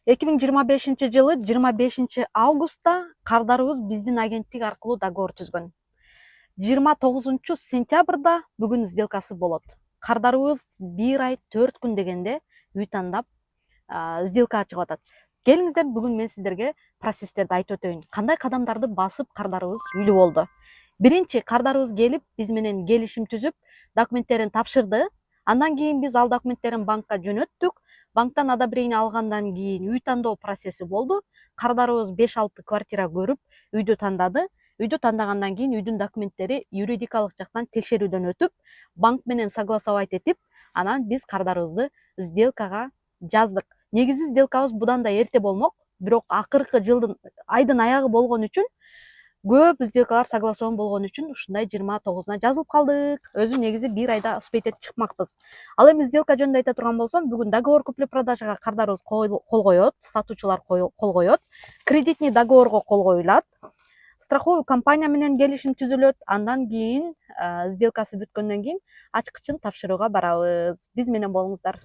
2025-жылы 25-августта кардарыбыз биздин агенттик аркылуу договор түзгөн. 29-сентябрда бүгүн сделкасы болот. Кардарыбыз 1 ай 4 күн дегенде үй тандап сделка ачып атат. Келиңиздер, бүгүн мен сиздерге процесстерди айтып өтөйүн. Кандай кадамдарды басып кардарыбыз үйлүү болду. Биринчи, кардарыбыз келип биз менен келишим түзүп, документтерин тапшырды. Андан кийин биз ал документтерин банкка жөнөттүк. Банктан одобрение алгандан кийин үй тандоо процесси болду. Кардарыбыз 5-6 квартира көрүп, үйдү тандады. Үйдү тандагандан кийин үйдүн документтери юридикалык жактан текшерүүдөн өтүп, банк менен согласовать этип, анан биз кардарыбызды сделкага жаздык. Негизи сделкабыз будан да эрте болмок, бирок акыркы жылдын айдын аягы болгон үчүн, көп сделкалар согласован болгон үчүн ушундай 29-на жазылып калдык. Өзү негизи 1 айда успеть этип чыкмакпыз. Ал эми сделка жөнүндө айта турган болсом, бүгүн договор купли-продажага кардарыбыз кол коет, сатуучулар кол коет, кредитный договорго кол коюлат, страховый компания менен келишим түзүлөт. Андан кийин сделкасы бүткөндөн кийин ачкычын тапшырууга барабыз. Биз менен болуңуздар.